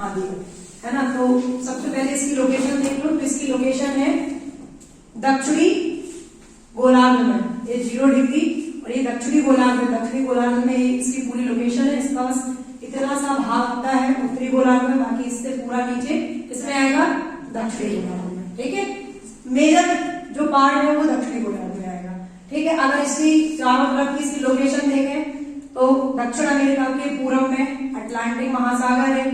आदि है ना। तो सबसे पहले इसकी लोकेशन देख लो। तो इसकी लोकेशन है दक्षिणी गोलार्ध में, ये 0 डिग्री, और ये दक्षिणी गोलार्ध में, दक्षिणी गोलार्ध में इसकी पूरी लोकेशन है। इसका बस इतना सा भाग होता है उत्तरी गोलार्ध में, बाकी इससे पूरा नीचे किसमें आएगा, दक्षिणी गोलार्ध में। ठीक है, मेजर जो पार्ट है वो दक्षिणी गोलार्ध में आएगा। ठीक है, अगर इसकी चारों तरफ की इसकी लोकेशन देखें तो दक्षिण अमेरिका के पूर्व में अटलांटिक महासागर है,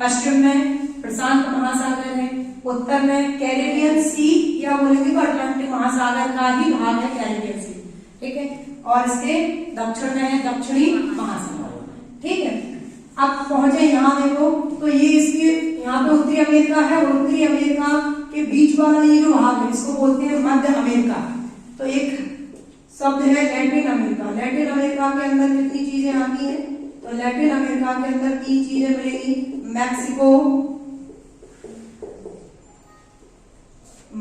पश्चिम में प्रशांत महासागर है, उत्तर में कैरेबियन सी, या बोलेंगे तो अटलांटिक महासागर का ही भाग है कैरेबियन सी। ठीक है, और इसके दक्षिण में है दक्षिणी महासागर। ठीक है, अब पहुंचे यहाँ देखो तो ये इसकी यहाँ पे उत्तरी अमेरिका है, और उत्तरी अमेरिका के बीच वाला ये जो भाग है इसको बोलते हैं मध्य अमेरिका। तो एक शब्द है लैटिन अमेरिका। लैटिन अमेरिका के अंदर कितनी चीजें आती हैं, तो लैटिन अमेरिका के अंदर 3 चीजें मिलेंगी, मैक्सिको,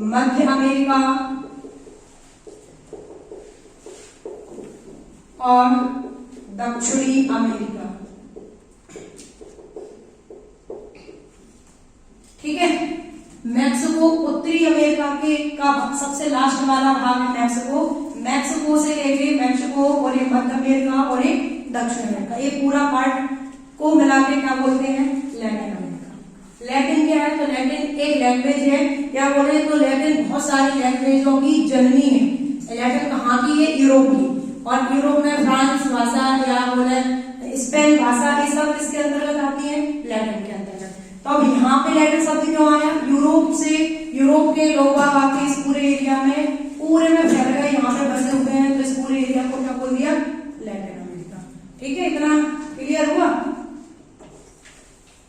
मध्य अमेरिका और दक्षिणी अमेरिका। ठीक है, मैक्सिको उत्तरी अमेरिका के का सबसे लास्ट वाला भाग है मैक्सिको। मैक्सिको से लेके मैक्सिको और ये मध्य अमेरिका और ये दक्षिण अमेरिका, ये पूरा पार्ट को मिला के क्या बोलते हैं, लैटिन अमेरिका। लैटिन क्या है, तो लैटिन एक लैंग्वेज है, या बोले तो लैटिन बहुत सारी लैंग्वेजों की जननी है। लैटिन कहाँ की है, यूरोप की, और यूरोप में फ्रांस भाषा या बोले स्पेन भाषा, ये सब किसके अंतर्गत आती है, लैटिन के अंतर्गत। तो अब यहाँ पे लैटिन शब्द क्यों आया, यूरोप से, यूरोप के लोग आके इस पूरे एरिया में पूरे में फैल गए, यहाँ पे बसे हुए हैं, तो इस पूरे एरिया को क्या बोल दिया, लैटिन अमेरिका। ठीक है, इतना क्लियर हुआ।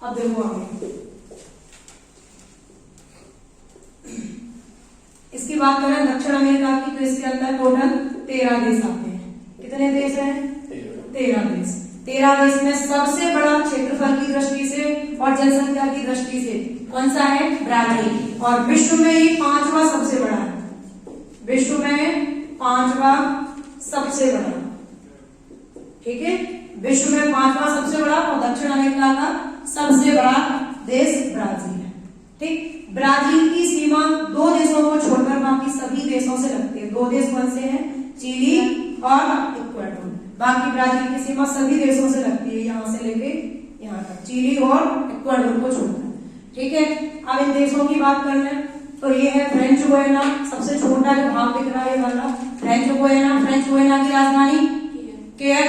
अब देखो आगे इसकी बात करें दक्षिण अमेरिका की, तो इसके अंदर टोटल 13 देश आते हैं। कितने देश हैं, 13 देश। 13 देश में सबसे बड़ा क्षेत्रफल की दृष्टि से और जनसंख्या की दृष्टि से कौन सा है, ब्राजील। और विश्व में ये 5वां सबसे बड़ा है, विश्व में 5वां सबसे बड़ा। ठीक है, विश्व में 5वां सबसे बड़ा और दक्षिण अमेरिका का सबसे बड़ा देश ब्राजील है। ठीक, ब्राजील की सीमा 2 देशों को छोड़कर बाकी सभी देशों से लगती है। 2 देश कौन से हैं, चिली और इक्वाडोर। बाकी ब्राजील की सीमा सभी देशों से लगती है, यहाँ से लेके यहाँ तक, चिली और इक्वाडोर को छोड़कर। ठीक है, अब इन देशों की बात करना है तो ये है फ्रेंच गुयाना, सबसे छोटा जो भाग दिख रहा है वाला फ्रेंच गुयाना। फ्रेंच गुयाना की राजधानी केयर।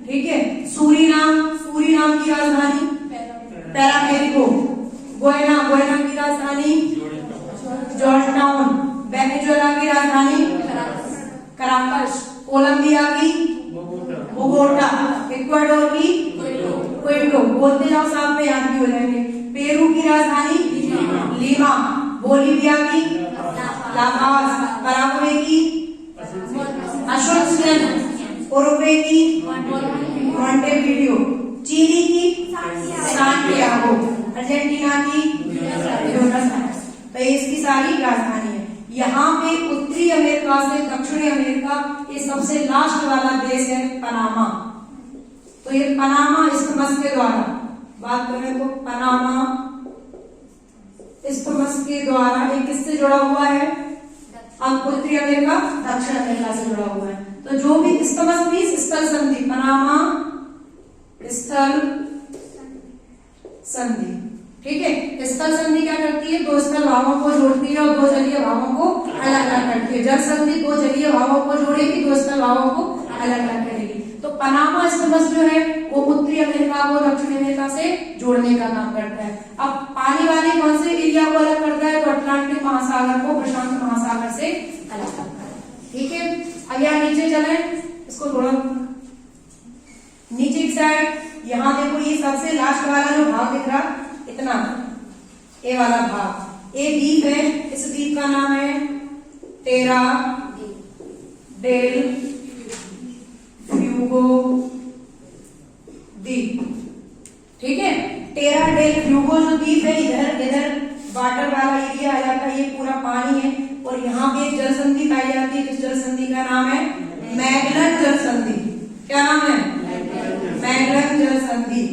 ठीक है, सूरीनाम, सूरीनाम की राजधानी पैरामेरिको। गुयाना, गुयाना की राजधानी जॉर्जटाउन। वेनेजुएला की राजधानी कराकस। कोलंबिया की बोगोटा। इक्वाडोर की क्वेटो। बोलते जाओ साथ में याद भी हो जाएंगे। पेरू की राजधानी लीमा। बोलीविया की लापाज। पराग्वे की असूंसियोन। उरुग्वे की मोंटेवीडियो। चिली की सांटियागो। अर्जेंटीना की ब्यूनस आयर्स। तो इसकी सारी राजधानी है। यहाँ पे उत्तरी अमेरिका से दक्षिणी अमेरिका ये सबसे लास्ट वाला देश है पनामा। तो ये पनामा इस्थमस के द्वारा बात करें तो पनामा इस्थमस के द्वारा ये किससे जुड़ा हुआ है, अब उत्तरी अमेरिका दक्षिण अमेरिका से जुड़ा हुआ है। तो जो भी इस्थमस मींस स्थल संधि, पनामा स्थल संधि। ठीक है, स्थल संधि क्या करती है, 2 स्थल भावों को जोड़ती है और 2 जलीय भावों को अलग अलग करती है। जल संधि 2 जलीय भावों को जोड़ेगी, 2 स्थल भावों को अलग अलग करेगी। तो पनामा इस्थमस जो है वो उत्तरी अमेरिका को दक्षिण अमेरिका से जोड़ने का काम करता है। अब पानी वाले कौन से एरिया को अलग करता है, तो अटलांटिक महासागर को प्रशांत महासागर से अलग करता है। ठीक है, अब यहाँ नीचे चले, इसको थोड़ा नीचे की साइड, यहाँ देखो ये सबसे लास्ट वाला जो भाग दिख रहा इतना, ए वाला भाग, ए द्वीप है। इस द्वीप का नाम है टेरा डेल फ्यूगो द्वीप। ठीक है, टेरा डेल फ्यूगो जो द्वीप है, इधर वाटर वाला एरिया आ जाता है, ये पूरा पानी है। और यहाँ पे एक जल संधि पाई जाती है, जिस जल संधि का नाम है मैगलन जल संधि। क्या नाम है, मैगलन जल संधि।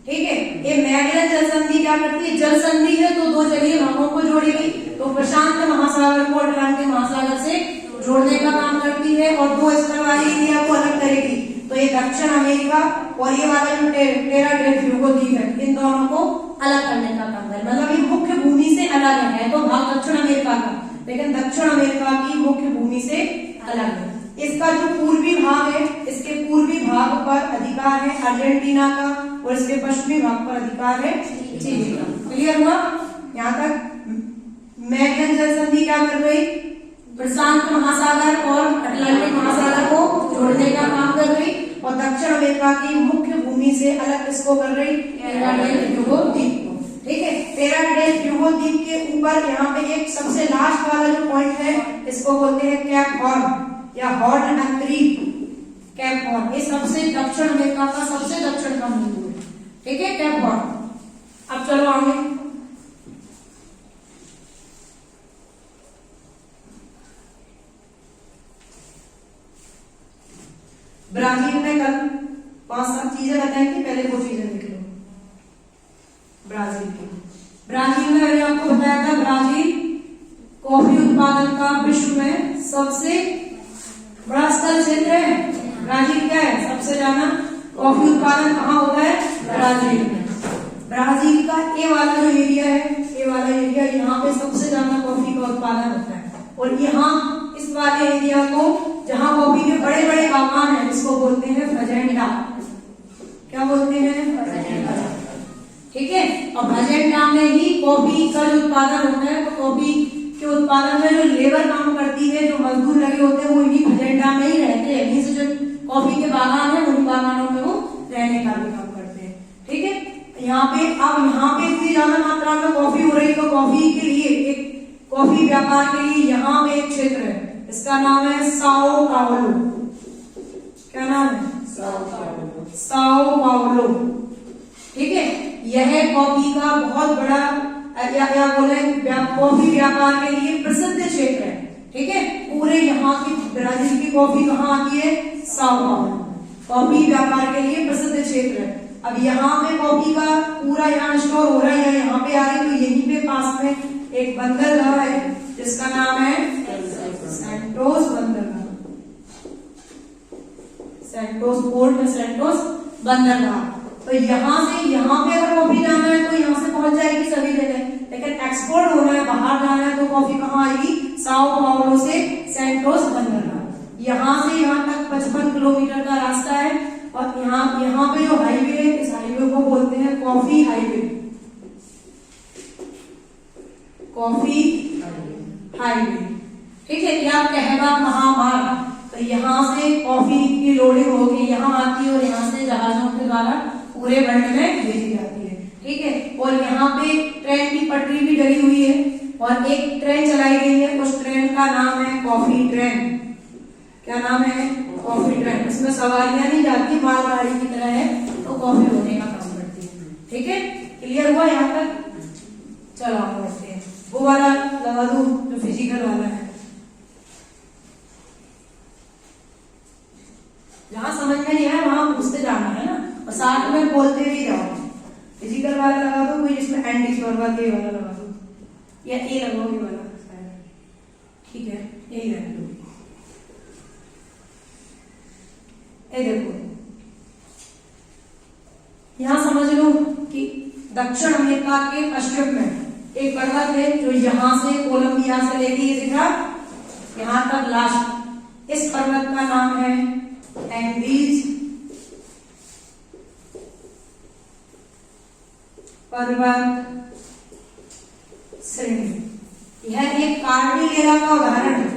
ठीक है, ये मैगलन जल संधि क्या करती है? जल संधि है तो दो जलीय भागों को जोड़ेगी, तो प्रशांत महासागर को अटलांटिक महासागर से जोड़ने का काम करती है और दो स्तर वाली एरिया को अलग करेगी। तो ये दक्षिण अमेरिका और ये वाला जो टेरा डेल फ्यूगो द्वीप है, इन दोनों को अलग करने का काम है। मतलब ये मुख्य भूमि से अलग है, तो भाग दक्षिण अमेरिका का, लेकिन दक्षिण अमेरिका की मुख्य भूमि से अलग है। इसका जो पूर्वी भाग है, इसके पूर्वी भाग पर अधिकार है अर्जेंटीना का और इसके पश्चिमी भाग पर अधिकार है चिली का। क्लियर हुआ? यहाँ तक मैगलन जल संधि क्या कर रही? प्रशांत महासागर और अटलांटिक महासागर को जोड़ने का काम कर रही और दक्षिण अमेरिका की मुख्य भूमि से अलग किसको कर रही? टेरा डेल फ्यूगो द्वीप को। ठीक है, टेरा डेल फ्यूगो द्वीप के ऊपर यहाँ पे एक सबसे लास्ट वाला जो पॉइंट है, इसको बोलते हैं कैप हॉर्न या हॉर्न द्वीप, कैप हॉर्न। ये सबसे दक्षिण अमेरिका का सबसे दक्षिण का बिंदु है। ठीक है, कैप हॉर्न। अब चलो आगे। ब्राजील में कल 5-7 चीजें बताएंगे, पहले वो चीजें लिख लो। ब्राजील में मैंने आपको बताया था, ब्राजील कॉफी उत्पादन का विश्व में सबसे बड़ा स्थल क्षेत्र है। ब्राजील क्या है? सबसे ज्यादा कॉफी उत्पादन कहाँ होता है? ब्राजील में। ब्राजील का ये वाला जो एरिया है, ये वाला एरिया, यहाँ पे सबसे ज्यादा कॉफी का उत्पादन होता है और यहाँ इस वाले एरिया को जहाँ कॉफी के बड़े बड़े बागान है, इसको बोलते हैं फजेंडा। क्या बोलते हैं? फजेंडा। ठीक है, और फजेंडा में ही कॉफी का जो उत्पादन होता है, तो कॉफी के उत्पादन में जो लेबर काम करती है, जो मजदूर लगे होते हैं, वो इन्हीं फजेंडा में ही रहते हैं। इन्हीं से जो कॉफी के बागान है, उन बागानों में वो रहने का भी काम करते हैं। ठीक है, यहाँ पे अब यहाँ पे इतनी ज्यादा मात्रा में कॉफी हो रही, तो कॉफी के लिए एक कॉफी व्यापार के लिए यहाँ पे एक क्षेत्र है, इसका नाम है साओ पाउलो। क्या नाम है? Sao Paulo. ठीक है, यह कॉफी का बहुत बड़ा या बोले कॉफी व्यापार के लिए प्रसिद्ध क्षेत्र है। ठीक है, पूरे यहाँ की ब्राजील की कॉफी कहाँ आती है? Sao Paulo. कॉफी व्यापार के लिए प्रसिद्ध क्षेत्र है। अब यहाँ पे कॉफी का पूरा यहाँ स्टोर हो रहा है, यहाँ पे आ रही, तो यहीं पे पास में एक बंदरगाह है जिसका नाम है सैंटोस बंदरगाह। सैंटोस पोर्ट में सैंटोस बंदरगाह। तो यहाँ से यहाँ पे अगर कॉफी जाना है तो यहाँ से पहुंच जाएगी सभी जगह, लेकिन एक्सपोर्ट होना है, बाहर जाना है, तो कॉफी कहाँ आएगी? साओ पाउलो से सैंटोस बंदरगाह। यहाँ से यहाँ तक 55 किलोमीटर का रास्ता है और यहाँ पे जो हाईवे है, इस हाईवे को बोलते हैं कॉफी हाईवे। Coffee highway. ठीक है, या कहवा महामार्ग। तो यहाँ से कॉफी की लोडिंग होगी, यहाँ आती है और यहाँ से जहाजों के द्वारा पूरे वर्ल्ड में भेजी जाती है। ठीक है, और यहाँ पे ट्रेन की पटरी भी डली हुई है और एक ट्रेन चलाई गई है, उस ट्रेन का नाम है कॉफी ट्रेन। क्या नाम है? Coffee train. इसमें सवारियां नहीं जाती, मालगाड़ी की तरह है, तो कॉफी होने का काम करती है। ठीक है, क्लियर हुआ यहाँ तक? चलो हम बढ़ते हैं। वो वाला लगा दूं जो फिजिकल वाला है, जहां समझ में नहीं है वहां पूछते जाना है ना, और साथ में बोलते भी जाओ। फिजिकल वाला लगा दो कोई, जिसमें एंडीज वर्बल ए वाला लगा दो, या ए लगाओगे वाला। ठीक है, यही रख दो। ये देखो, यहां समझ लो कि दक्षिण अमेरिका के पश्चिम में एक पर्वत है जो यहां से कोलंबिया से लेके ये दिखा यहां तक लास्ट, इस पर्वत का नाम है एंडीज पर्वत श्रेणी। यह एक कार्डिलेरा का उदाहरण है।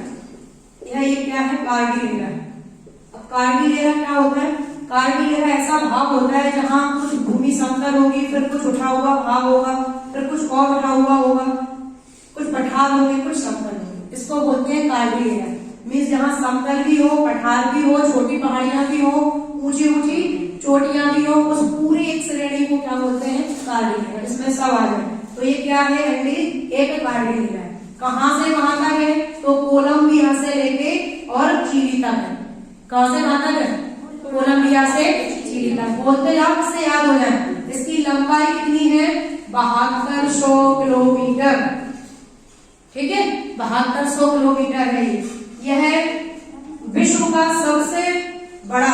यह एक क्या है? कार्डिलेरा। अब कार्डिलेरा क्या होता है? कार्डिलेरा ऐसा भाग होता है जहां कुछ भूमि समतल होगी, फिर कुछ उठा हुआ भाग होगा, फिर कुछ और उठा हुआ होगा, कुछ पठार होंगे, कुछ समतल होंगे। इसको बोलते हैं कार्डिलेरा। मीन्स जहां समतल भी हो, पठार भी हो, छोटी पहाड़ियां भी हो, ऊंची ऊंची चोटियां भी हो, उस पूरी एक श्रेणी को क्या बोलते हैं? कार्डिलेरा। इसमें सब आ जाए। तो ये क्या है? एंडीज एक कार्डिलेरा है। कहां से कहां तक है? तो कोलंबिया से लेके और चिली तक है। कहां से कहां तक है? कोलंबिया से चिली तक। बोलते जाओ, किससे याद हो जाए। इसकी लंबाई कितनी है? 7200 किलोमीटर। ठीक है, 7200 किलोमीटर है ये। यह विश्व का सबसे बड़ा,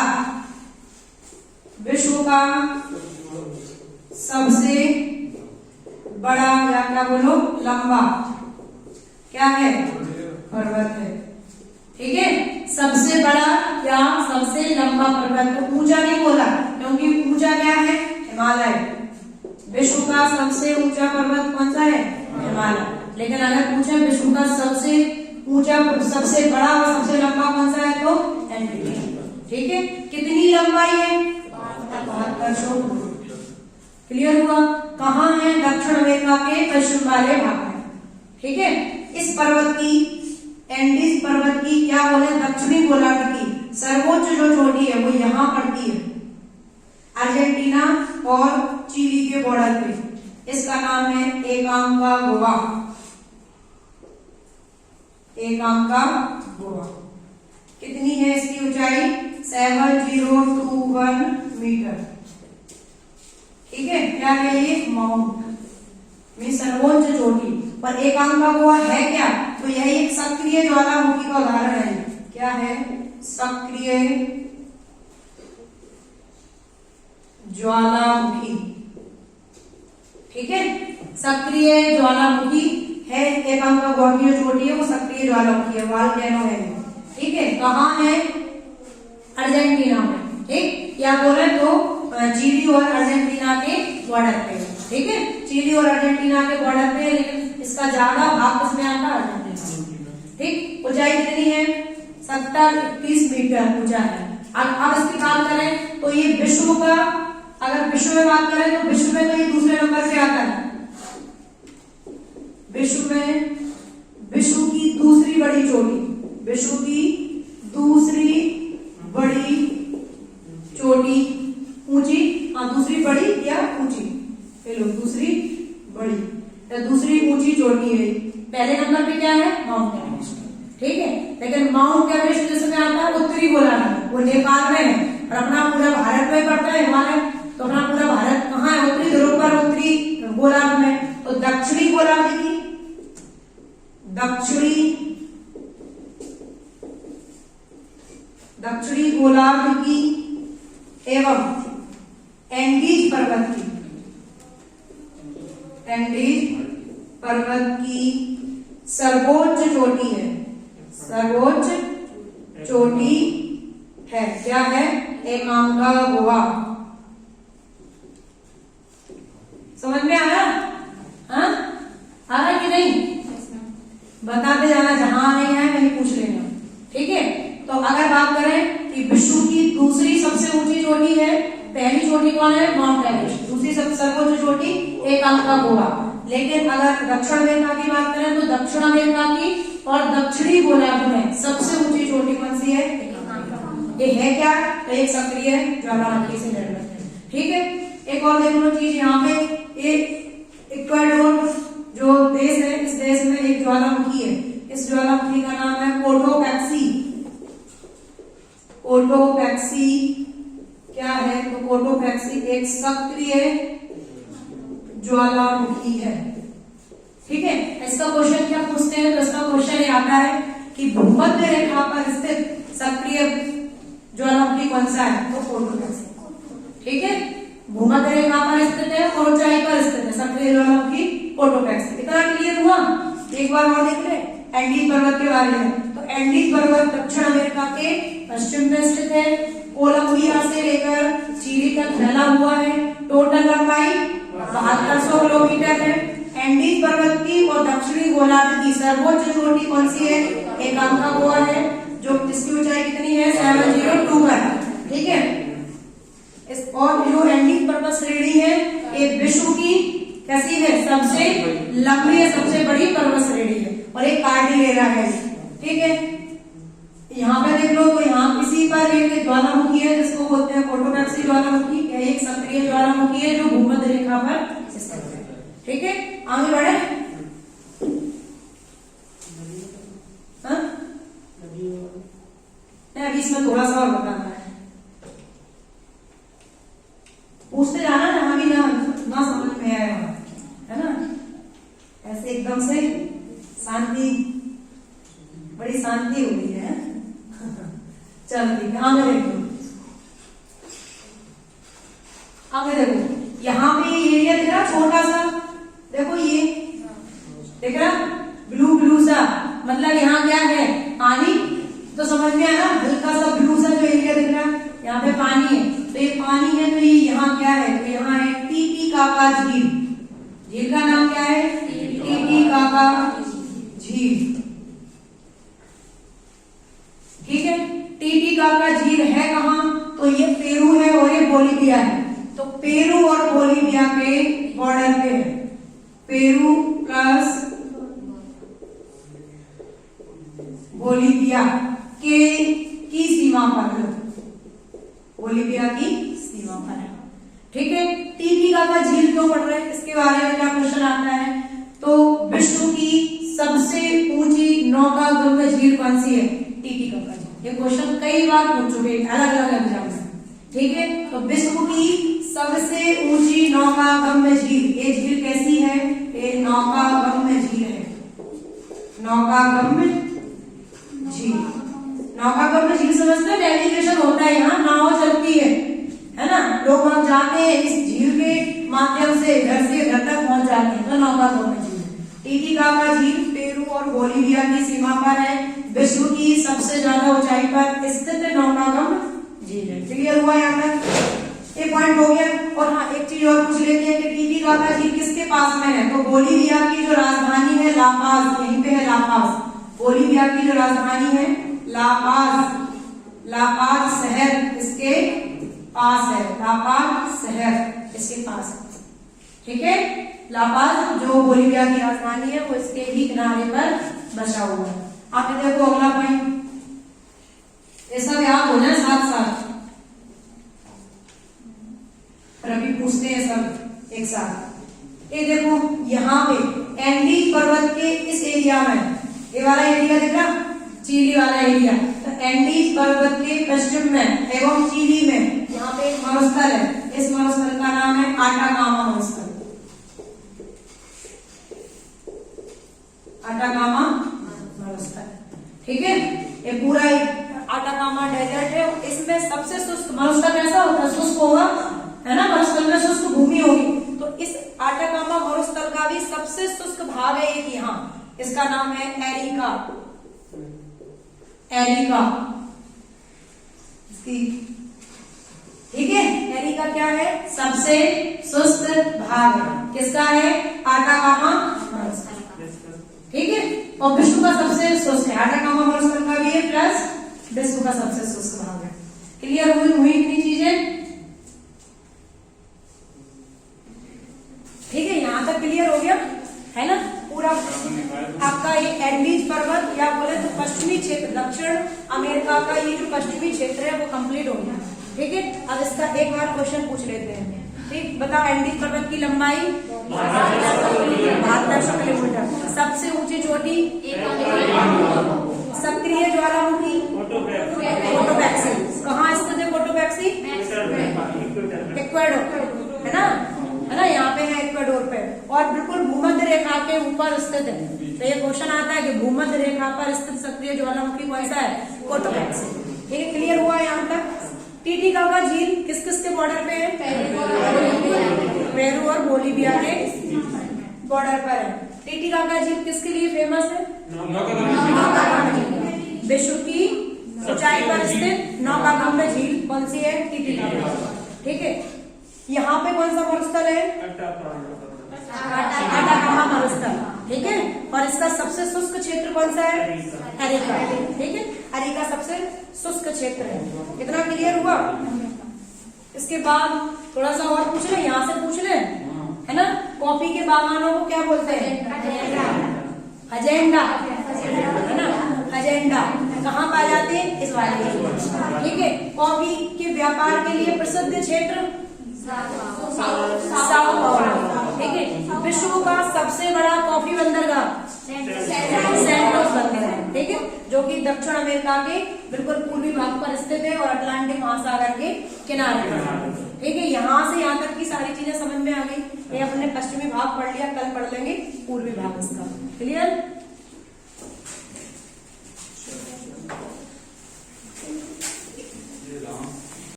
विश्व का सबसे बड़ा या क्या बोलो, लंबा क्या है? पर्वत है। ठीक है, सबसे बड़ा या सबसे लंबा पर्वत। तो ऊंचा नहीं बोला क्योंकि ऊंचा क्या है? हिमालय। विश्व का सबसे ऊंचा पर्वत कौन सा है? हिमालय। लेकिन अगर पूछे विश्व का सबसे ऊंचा, सबसे बड़ा और सबसे लंबा कौन सा है, तो एंटार्क्टिका। ठीक है, कितनी लंबाई है? 7200। क्लियर हुआ? कहाँ है? दक्षिण अमेरिका के पश्चिम वाले भाग में। ठीक है, इस पर्वत की, एंडीज पर्वत की क्या बोले, दक्षिणी गोलार्ध की सर्वोच्च जो चोटी है वो यहाँ पड़ती है, अर्जेंटीना और चिली के बॉर्डर पे। इसका नाम है एकांकागुआ। एकांकागुआ। कितनी है इसकी ऊंचाई? 7021 मीटर। ठीक है, क्या है ये? माउंट में सर्वोच्च चोटी। पर एकांकागुआ है क्या? तो यह एक सक्रिय ज्वालामुखी का उदाहरण है। क्या है? सक्रिय ज्वालामुखी। ठीक है, सक्रिय ज्वालामुखी है। एकांकागुआ की जो चोटी है वो सक्रिय ज्वालामुखी है, वॉल्केनो है। ठीक है, कहाँ है? अर्जेंटीना में। ठीक, या बोले तो चिली और अर्जेंटीना के बॉर्डर पे। ठीक है, चिली और अर्जेंटीना के बॉर्डर पे, लेकिन इसका ज्यादा भाग किसमें आता है? अर्जेंटीना। ठीक, ऊंचाई कितनी है? 70-31 मीटर ऊंचा है। अब इसकी बात करें तो ये विश्व का, अगर विश्व में बात करें तो विश्व में तो ये दूसरे नंबर पे आता है। विश्व में विश्व की दूसरी बड़ी चोटी, विश्व की दूसरी बड़ी चोटी, ऊंची, हाँ दूसरी बड़ी या ऊंची, चलो दूसरी बड़ी या दूसरी ऊंची चोटी है। पहले नंबर पे क्या है? Mount Everest. ठीक है, लेकिन माउंट एवरेस्ट जिसमें आता है उत्तरी गोलार्ध में, वो नेपाल में है। और अपना पूरा भारत में पड़ता है हिमालय, तो अपना पूरा भारत कहाँ है? उत्तरी ध्रुव पर, उत्तरी गोलार्ध में। तो दक्षिणी गोलार्ध की, दक्षिणी गोलार्ध की एवं एंडीज पर्वत की, एंडीज पर्वत की सर्वोच्च चोटी है, सर्वोच्च चोटी है। क्या है? एकांकागुआ। समझ में आ रहा? हाँ, आ रहा कि नहीं? बताते जाना, जहां नहीं है वहीं पूछ लेना। ठीक है, तो अगर बात करें कि विश्व की दूसरी सबसे ऊंची चोटी है, पहली चोटी कौन है? Mount Everest. दूसरी सबसे सर्वोच्च चोटी एकांकागुआ। लेकिन अगर दक्षिण अमेरिका की बात करें तो दक्षिण अमेरिका की और दक्षिणी गोलार्ध में सबसे ऊंची चोटी कौन सी है? ये है क्या? तो एक सक्रिय ज्वालामुखी से निर्मित है। ठीक है, एक और देख लो चीज यहाँ पे, एक इक्वाडोर जो देश है, इस देश में एक ज्वालामुखी है। इस ज्वालामुखी का नाम है कोटोपैक्सी। कोटोपैक्सी क्या है? तो कोटोपैक्सी एक सक्रिय ज्वालामुखी है। ठीक है, इसका क्वेश्चन क्या पूछते हैं? तो इसका क्वेश्चन ये आता है कि भूमध्य रेखा पर स्थित सक्रिय ज्वालामुखी कौन सा है? तो कोटोपैक्सी। ठीक है, भूमध्य रेखा पर स्थित है और ऊंचाई पर स्थित है सक्रिय ज्वालामुखी कोटोपैक्सी। इतना क्लियर हुआ? एक बार और देख ले एंडीज पर्वत के बारे में। तो एंडीज पर्वत दक्षिण अमेरिका के पश्चिम में स्थित है, कोलंबिया से लेकर चिली तक फैला हुआ है। टोटल लंबाई 7200 किलोमीटर है। एंडीज पर्वत की और दक्षिणी गोलार्ध की सर्वोच्च चोटी कौन सी है? एकांकागुआ है, जो जिसकी ऊंचाई कितनी है? 7021। ठीक है, इस और जो एंडीज पर्वत श्रेणी है ये विश्व की कैसी है? सबसे लंबी है, सबसे बड़ी पर्वत श्रेणी है और एक कार्डिलेरा है। ठीक है, यहाँ पे देख लो तो यहाँ इसी पर एक ज्वालामुखी है जिसको बोलते हैं कोटोपैक्सी ज्वालामुखी। एक सक्रिय ज्वालामुखी है जो भूमध्य रेखा पर स्थित है। ठीक है, आगे बढ़े। अभी इसमें थोड़ा सा और बताना है, पूछते जाना ना, अभी ना ऐसे एकदम से शांति, बड़ी शांति हो गई है। चलो ठीक है, आगे देखो, आगे देखो, यहाँ पे ये एरिया दिख रहा छोटा सा, देखो ये दिख रहा ब्लू ब्लू सा, मतलब यहाँ क्या है, पानी। तो समझ में आया ना, हल्का सा ब्लू सा जो एरिया दिख रहा है, यहाँ पे पानी है, तो ये पानी है, तो ये यहाँ क्या है, तो यहाँ है टीटीकाका झील। झील का नाम क्या है, टीटीकाका झील। ठीक है, टीटीकाका झील है कहाँ, तो ये पेरू है और ये बोलीविया है। तो पेरू और बोलीविया के बॉर्डर पे है, पेरू प्लस बोलीविया की सीमा पर, बोलीविया की सीमा पर है। ठीक है, टीटीकाका झील क्यों पढ़ रहे हैं, इसके बारे में क्या क्वेश्चन आता है, तो विश्व की सबसे ऊंची नौकागम्य झील कौन सी है, टीटीकाका झील। ये क्वेश्चन कई बार पूछ चुके हैं अलग अलग एग्जाम में। ठीक है, तो विश्व की सबसे ऊंची नौकागम्य झील, ये झील कैसी है, ये नौकागम्य झील है, नौकागम्य झील। नौकागम्य झील समझते हैं, नेविगेशन होता है, यहाँ नाव चलती है ना, लोग वहां जाते हैं, इस झील के माध्यम से घर से घर तक पहुंच जाते हैं, तो नौकागम्य झील। टीटीकाका झील पेरू और बोलीविया की सीमा पर है, विश्व की सबसे ज्यादा ऊंचाई पर स्थित नौकागम्य झील है। क्लियर हुआ यहाँ तक, ये पॉइंट हो गया। और हाँ, एक चीज और पूछ लेते हैं कि टीटीकाका झील किसके पास में है, तो बोलीविया की जो राजधानी है लापाज, यहीं पे है लापाज। बोलीविया की जो राजधानी है लापाज, लापाज शहर इसके पास है, लापाज शहर इसके पास है। ठीक है, लापाज जो बोलीविया की राजधानी है वो इसके ही किनारे पर बसा हुआ है। आगे देखो अगला पॉइंट, ये सब याद हो जाए साथ साथ, पर अभी पूछते हैं सब एक साथ। ये देखो यहाँ पे एंडीज पर्वत के इस एरिया में, ये वाला एरिया दिख रहा, चिली वाला एरिया, तो एंडीज पर्वत के पश्चिम में एवं चिली में यहाँ पे एक मरुस्थल है, इस मरुस्थल का नाम है आटाकामा मरुस्थल, आटाकामा मरुस्थल। ठीक है, ये पूरा आटाकामा डेजर्ट है, इसमें सबसे शुष्क मरुस्थल ऐसा होता है, शुष्क होगा है ना, मरुस्थल में शुष्क भूमि होगी, तो इस आटाकामा मरुस्थल का भी सबसे शुष्क भाग है एक यहाँ, इसका नाम है एरिका, एरिका। ठीक है, एरिका क्या है, सबसे शुष्क भाग किसका है, आटाकामा मरुस्थल। ठीक है, और विश्व का सबसे शुष्क है, आटाकामा मरुस्थल का भी है, प्लस विश्व का सबसे शुष्क भाग है। क्लियर हुई इतनी चीजें। ठीक है, यहाँ तक क्लियर हो गया है ना, पूरा आपका ये एंडीज पर्वत या बोले तो पश्चिमी क्षेत्र, दक्षिण अमेरिका का ये जो पश्चिमी क्षेत्र है वो कंप्लीट हो गया। ठीक है, अब इसका एक बार क्वेश्चन पूछ लेते हैं। ठीक, बताओ एंडीज पर्वत की लंबाई 72 किलोमीटर, सबसे ऊंची चोटी, सक्रिय ज्वालामुखी कोटोपैक्सी, कहाँ स्थित है कोटोपैक्सी, इक्वाडोर है ना, यहाँ पे है इक्वाडोर पे, और बिल्कुल भूमध्य रेखा के ऊपर स्थित है। तो ये क्वेश्चन आता है कि भूमध्य रेखा पर स्थित सक्रिय ज्वालामुखी कौन सा है, कोटोपैक्सी। ठीक है, क्लियर हुआ यहाँ तक। टीटीकाका झील किस किस के बॉर्डर पे है, पेरू और बोलीविया के बॉर्डर पर है। टीटीकाका झील किसके लिए फेमस है, विश्व की ऊंचाई पर स्थित नौकागम्य झील कौन सी है, टीटीकाका। ठीक है, यहाँ पे कौन सा मरुस्थल है, आटाकामा मरुस्थल। ठीक है, और इसका सबसे शुष्क क्षेत्र कौन सा है, एरिका। ठीक है, एरिका सबसे शुष्क क्षेत्र है। इतना क्लियर हुआ। इसके बाद थोड़ा सा और पूछ ले, यहाँ से पूछ ले है ना, कॉफी के बागानों को क्या बोलते हैं, अजेंडा है ना, अजेंडा कहाँ पाए जाते हैं, इस वाले। ठीक है, कॉफी के व्यापार के लिए प्रसिद्ध क्षेत्र साओ पाउलो। ठीक है, विश्व का सबसे बड़ा कॉफी बंदरगाह सैंटोस बंदरगाह। ठीक है, जो कि दक्षिण अमेरिका के बिल्कुल पूर्वी भाग पर स्थित है और अटलांटिक महासागर के किनारे पर। ठीक है, यहाँ से यहाँ तक की सारी चीजें समझ में आ गई। ये अपने पश्चिमी भाग पढ़ लिया, कल पढ़ लेंगे पूर्वी भाग इसका। क्लियर?